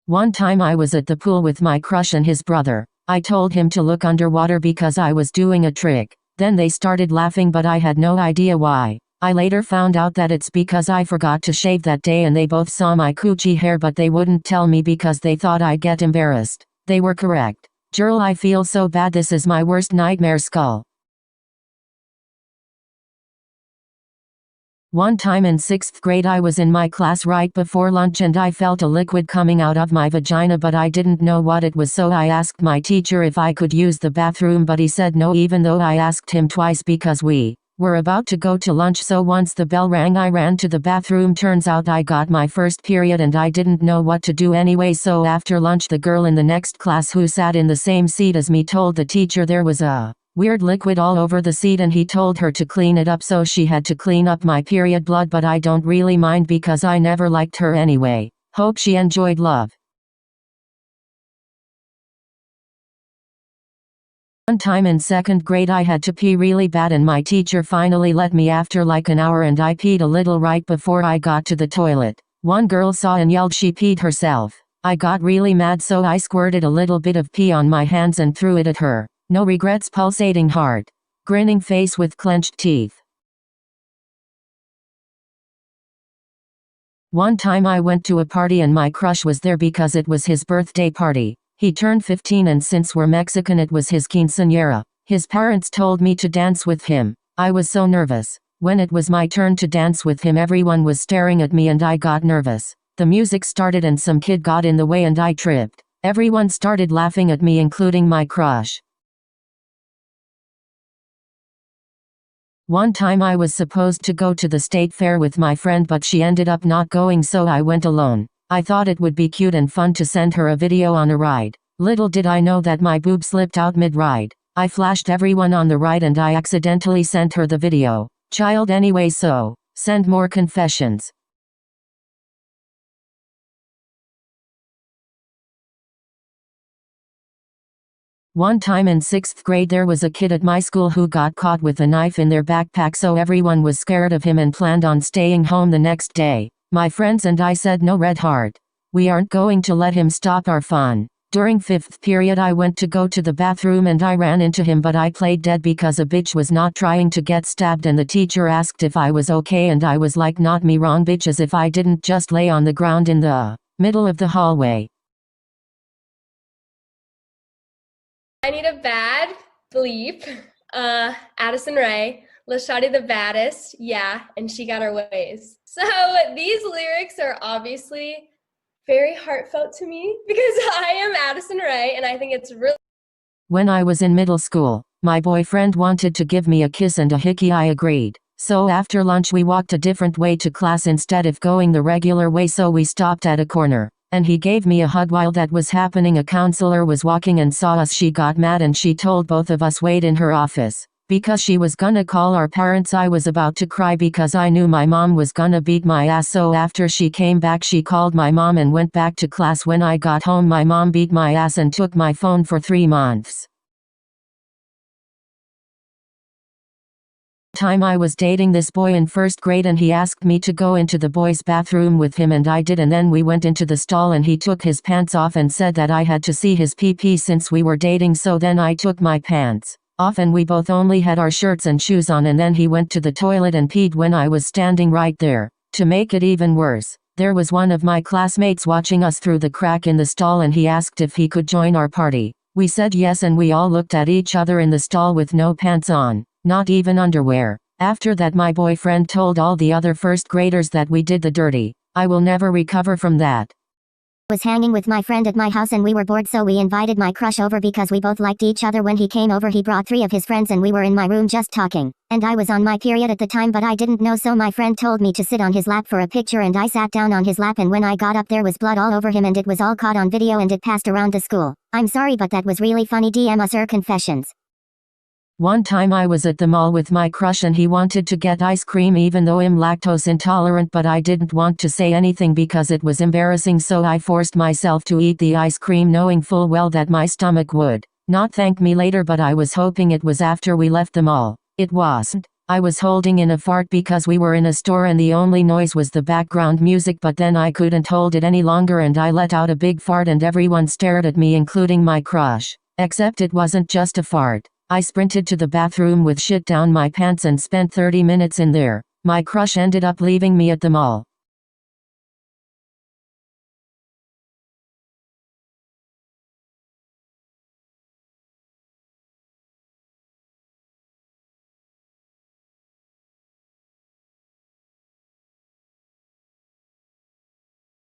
One time I was at the pool with my crush and his brother. I told him to look underwater because I was doing a trick. Then they started laughing but I had no idea why. I later found out that it's because I forgot to shave that day and they both saw my coochie hair but they wouldn't tell me because they thought I'd get embarrassed. They were correct. Girl, I feel so bad. This is my worst nightmare. Skull. One time in 6th grade I was in my class right before lunch and I felt a liquid coming out of my vagina but I didn't know what it was, so I asked my teacher if I could use the bathroom but he said no, even though I asked him twice because we were about to go to lunch. So once the bell rang I ran to the bathroom. Turns out I got my first period and I didn't know what to do anyway, so after lunch the girl in the next class who sat in the same seat as me told the teacher there was a weird liquid all over the seat and he told her to clean it up, so she had to clean up my period blood, but I don't really mind because I never liked her anyway. Hope she enjoyed. Love. One time in 2nd grade I had to pee really bad and my teacher finally let me after like an hour and I peed a little right before I got to the toilet. One girl saw and yelled she peed herself. I got really mad, so I squirted a little bit of pee on my hands and threw it at her. No regrets. Pulsating heart. Grinning face with clenched teeth. One time I went to a party and my crush was there because it was his birthday party. He turned 15 and since we're Mexican it was his quinceañera. His parents told me to dance with him. I was so nervous. When it was my turn to dance with him everyone was staring at me and I got nervous. The music started and some kid got in the way and I tripped. Everyone started laughing at me including my crush. One time I was supposed to go to the state fair with my friend but she ended up not going, so I went alone. I thought it would be cute and fun to send her a video on a ride. Little did I know that my boob slipped out mid-ride. I flashed everyone on the ride and I accidentally sent her the video. Child anyway, so send more confessions. One time in 6th grade there was a kid at my school who got caught with a knife in their backpack, so everyone was scared of him and planned on staying home the next day. My friends and I said no, red heart. We aren't going to let him stop our fun. During 5th period I went to go to the bathroom and I ran into him but I played dead because a bitch was not trying to get stabbed and the teacher asked if I was okay and I was like, not me, wrong bitch, as if I didn't just lay on the ground in the middle of the hallway. I need a bad bleep. Addison Rae, LaShawty the baddest, yeah, and she got her ways. So these lyrics are obviously very heartfelt to me because I am Addison Rae and I think it's really... When I was in middle school, my boyfriend wanted to give me a kiss and a hickey. I agreed. So after lunch we walked a different way to class instead of going the regular way, so we stopped at a corner. And he gave me a hug. While that was happening a counselor was walking and saw us. She got mad and she told both of us wait in her office because she was gonna call our parents. I was about to cry because I knew my mom was gonna beat my ass, so after she came back she called my mom and went back to class. When I got home my mom beat my ass and took my phone for 3 months. Time I was dating this boy in 1st grade and he asked me to go into the boys' bathroom with him and I did, and then we went into the stall and he took his pants off and said that I had to see his pee-pee since we were dating, so then I took my pants off and we both only had our shirts and shoes on, and then he went to the toilet and peed when I was standing right there. To make it even worse, there was one of my classmates watching us through the crack in the stall and he asked if he could join our party. We said yes and we all looked at each other in the stall with no pants on. Not even underwear. After that my boyfriend told all the other 1st graders that we did the dirty. I will never recover from that. Was hanging with my friend at my house and we were bored, so we invited my crush over because we both liked each other. When he came over he brought 3 of his friends and we were in my room just talking. And I was on my period at the time but I didn't know, so my friend told me to sit on his lap for a picture and I sat down on his lap, and when I got up there was blood all over him and it was all caught on video and it passed around the school. I'm sorry but that was really funny. DM us your confessions. One time I was at the mall with my crush and he wanted to get ice cream even though I'm lactose intolerant, but I didn't want to say anything because it was embarrassing, so I forced myself to eat the ice cream knowing full well that my stomach would not thank me later, but I was hoping it was after we left the mall. It wasn't. I was holding in a fart because we were in a store and the only noise was the background music, but then I couldn't hold it any longer and I let out a big fart and everyone stared at me, including my crush. Except it wasn't just a fart. I sprinted to the bathroom with shit down my pants and spent 30 minutes in there. My crush ended up leaving me at the mall.